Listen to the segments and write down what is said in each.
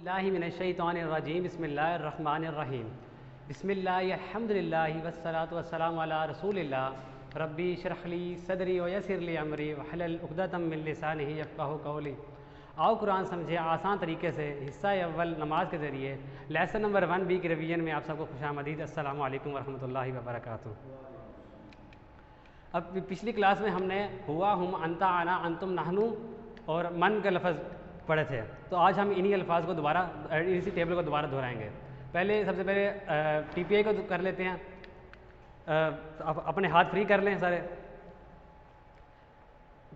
اللہ من الشیطان الرجیم بسم اللہ الرحمن الرحیم بسم اللہ الحمدللہ والصلاة والسلام علی رسول اللہ ربی اشرح لی صدری ویسر لی امری واحلل عقدۃ من لسانی یفقہوا قولی۔ آؤ قرآن سمجھے آسان طریقے سے حصہ اول نماز کے ذریعے لیسن نمبر 1B کی ریویژن میں آپ سب کو خوش آمدید۔ السلام علیکم ورحمۃ اللہ وبرکاتہ۔ اب پچھلی کلاس میں ہم نے ہوا، ہم، انتا، انا، انتم، نحنو اور من کے لفظ پڑھے تھے، تو آج ہم انہی الفاظ کو دوبارہ اسی ٹیبل کو دوبارہ دہرائیں گے۔ پہلے سب سے پہلے ٹی پی آئی کو کر لیتے ہیں۔ اپنے ہاتھ فری کر لیں سارے۔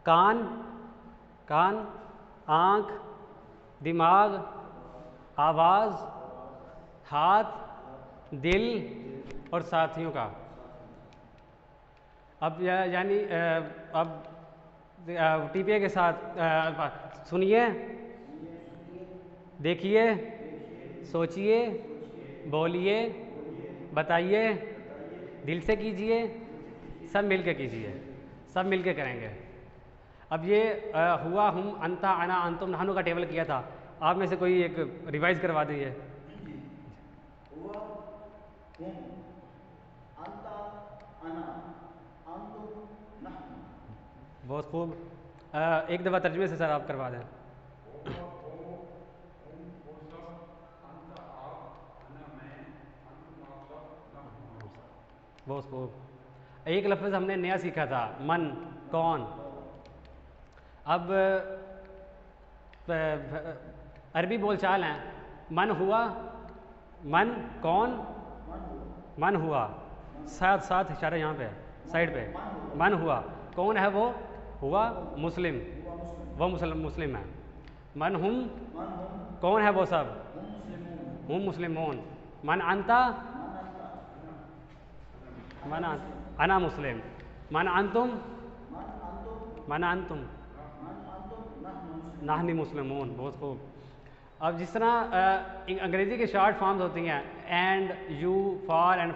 کان، کان، آنکھ، دماغ، آواز، ہاتھ، دل اور ساتھیوں کا۔ اب یعنی اب ٹی پی آئی کے ساتھ سنیے، دیکھیے، سوچیے، بولیے، بتائیے، دل سے کیجیے، سب مل کے کیجیے، سب مل کے کریں گے۔ اب یہ ہوا، ہم، انتا، انا، انتم، نحنو کا ٹیبل کیا تھا، آپ میں سے کوئی ایک ریوائز کروا دیجیے۔ ہوا، ہم، انتا، انا، انتم، نحن۔ بہت خوب۔ ایک دفعہ ترجمے سے سر آپ کروا دیں۔ بہت خوب۔ ایک لفظ ہم نے نیا سیکھا تھا، من، کون۔ اب عربی بول چال ہیں، من ہوا، من کون، من ہوا، ساتھ ساتھ اشارہ یہاں پہ سائڈ پہ، من ہوا، کون ہے وہ، ہوا مسلم، وہ مسلم ہے۔ من ہم، کون ہے وہ سب، ہم مسلمون۔ من انتا، من انا مسلم۔ من انتم، من انتم، نحن مسلمون۔ بہت خوب۔ اب جس طرح انگریزی کے شارٹ فارمز ہوتی ہیں، اینڈ، یو، فار اینڈ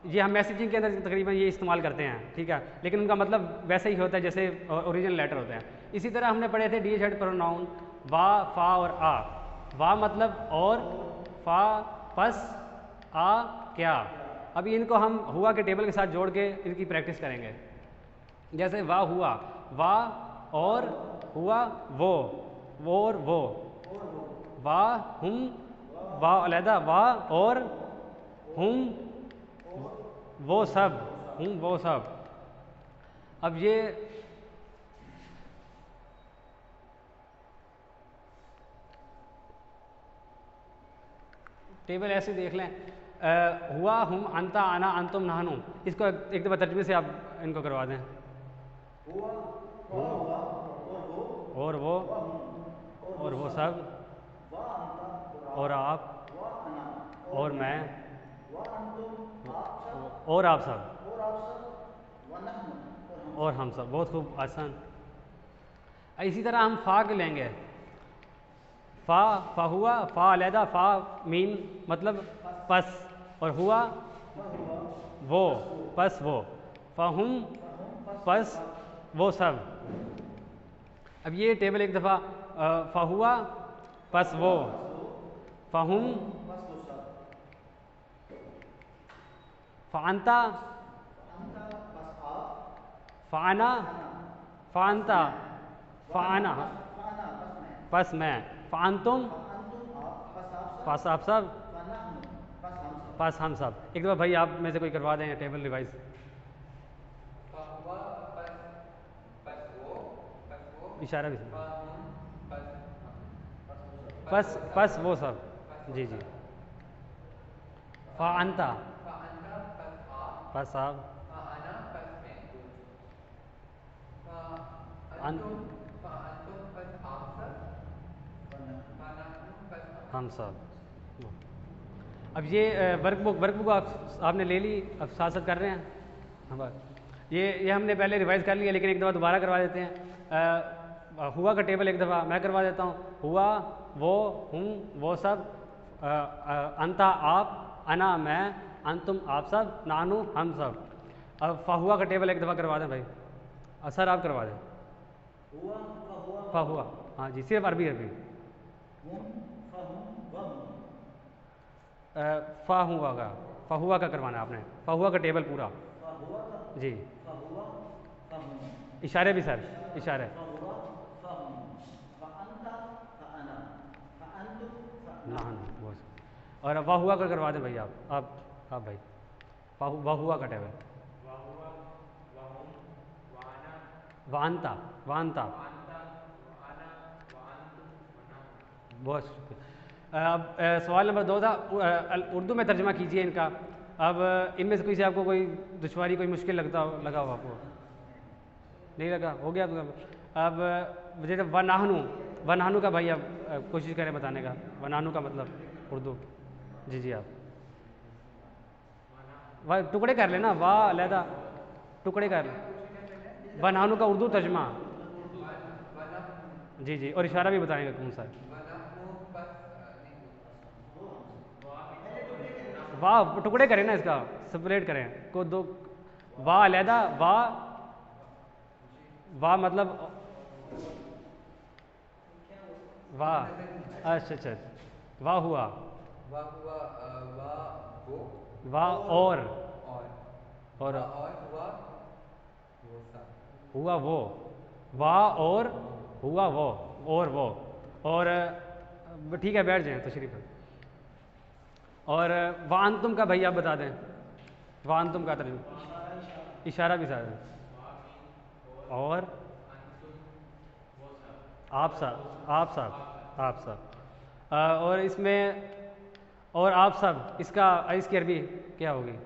یہ ہم میسیجنگ کے اندر تقریباً یہ استعمال کرتے ہیں، ٹھیک ہے، لیکن ان کا مطلب ویسے ہی ہوتا ہے جیسے اوریجنل لیٹر ہوتے ہیں۔ اسی طرح ہم نے پڑھے تھے ڈی ایچ ہیڈ پروناؤن، وا، فا اور آ۔ وا مطلب اور، فا پس، آ کیا۔ اب ان کو ہم ہوا کے ٹیبل کے ساتھ جوڑ کے ان کی پریکٹس کریں گے۔ جیسے وا ہوا، وا اور ہوا وہ، اور وہ۔ وا ہم، وا علیحدہ، وا اور ہم وہ سب، ہم وہ سب۔ اب یہ ٹیبل ایسے دیکھ لیں، ہوا، ہم، انتا، انا، انتم، نحنو۔ اس کو ایک دفعہ ترجمے سے آپ ان کو کروا دیں۔ ہوا، ہوا، اور وہ، اور وہ سب، وا انتا، اور آپ، وا انا، اور میں، وا انتم، آپ سب، اور آپ سب، اور آپ سب، وا نحن، اور ہم سب۔ بہت خوب، آسان۔ اسی طرح ہم فا کے لیں گے۔ فا، فا ہوا، فا علیحدہ، فا مین مطلب پس، اور ہوا وہ، پس وہ۔ فہم پس وہ سب۔ اب یہ ٹیبل ایک دفعہ، فا ہوا پس وہ، فہم، فانتا، فانا، فانتا، فانا پس میں، فانتم پس آپ سب، پس ہم سب۔ ایک دفعہ بھائی آپ میں سے کوئی کروا دیں ٹیبل ریوائز۔ اشارہ بھی پس، پس وہ سب، جی جی۔ فا انتا پس آپ، ہم سب۔ اب یہ ورک بک آپ نے لے لی، اب ساتھ ساتھ کر رہے ہیں۔ یہ ہم نے پہلے ریوائز کر لیا، لیکن ایک دفعہ دوبارہ کروا دیتے ہیں۔ ہوا کا ٹیبل ایک دفعہ میں کروا دیتا ہوں۔ ہوا وہ، ہم وہ سب، انتا آپ، انا میں، انتم آپ سب، نانو ہم سب۔ اب فا ہوا کا ٹیبل ایک دفعہ کروا دیں بھائی، سر آپ کروا دیں۔ فا ہوا، ہاں جی، صرف عربی۔ ہم، فا فا ہوا کا، فہوا کا کروانا ہے آپ نے، فہوا کا ٹیبل پورا جی، اشارے بھی سر، اشارے نحن بس، اور واہ ہوا کا کروا دیں بھائی آپ بھائی واہ ہوا کا ٹیبل، وانتا وانتا بہت شکریہ۔ اب سوال نمبر 2 تھا، اردو میں ترجمہ کیجیے ان کا۔ اب ان میں سے کوئی سے آپ کو کوئی دشواری، کوئی مشکل لگا ہو آپ کو؟ نہیں لگا؟ ہو گیا؟ اب جیسے ونہنو کا بھائی آپ کوشش کریں بتانے کا، ونہنو کا مطلب اردو جی آپ ٹکڑے کر لیں نا، واہ علیحدہ ٹکڑے کر لیں، ونہنو کا اردو ترجمہ جی، اور اشارہ بھی بتائیں گا کون سا ہے؟ واہ ٹکڑے کریں نا، اس کا سپریٹ کریں کو دو، واہ علیحدہ، واہ مطلب واہ، اچھا واہ ہوا، واہ اور ہوا وہ، واہ اور ہوا وہ، اور ٹھیک ہے بیٹھ جائیں تشریف۔ اور وانتم کا بھائی آپ بتا دیں، وانتم کا ترجمہ، اشارہ بھی ساتھ ہے، اور آپ سب اور اس میں، اور آپ سب، اس کی عربی کیا ہوگی؟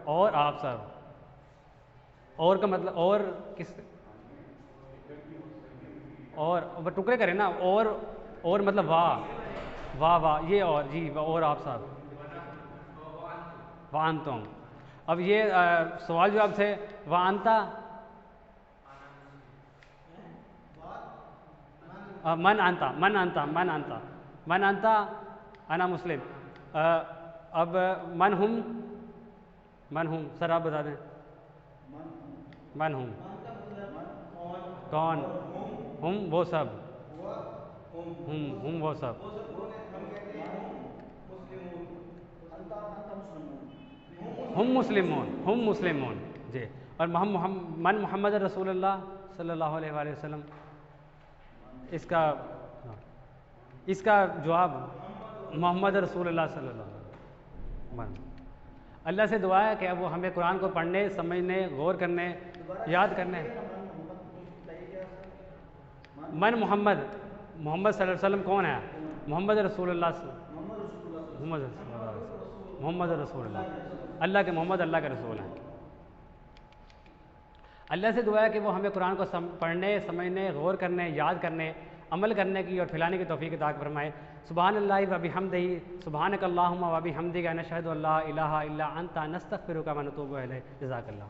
اور آپ سب، اور کا مطلب اور کس، اور ٹکڑے کریں نا، اور مطلب واہ یہ، اور جی اور آپ سب، وانتم۔ اب یہ سوال جواب تھے، وانتا من انتا انا مسلم، اب من ہم سر آپ بتا دیں، من ہم کون، ہم وہ سب، ہم وہ سب، ہم مسلمون جی، اور من محمد رسول اللہ صلی اللہ علیہ وآلہ وسلم، اس کا جواب محمد رسول اللہ صلی اللہ علیہ وسلم۔ اللہ سے دعا ہے کہ اب وہ ہمیں قرآن کو پڑھنے، سمجھنے، غور کرنے، یاد کرنے۔ من محمد صلی اللہ علیہ وسلم کون ہے؟ محمد رسول اللہ محمد رسول اللہ، اللہ کے محمد اللہ کے رسول ہیں۔ اللہ سے دعا ہے کہ وہ ہمیں قرآن کو پڑھنے، سمجھنے، غور کرنے، یاد کرنے، عمل کرنے کی اور پھیلانے کی توفیق عطا فرمائے۔ سبحان اللہ و بحمدہ، سبحانک اللہم و بحمدک، نشہد ان لا الہ الا انت، نستغفرک و نتوب الیک۔ جزاک اللہ۔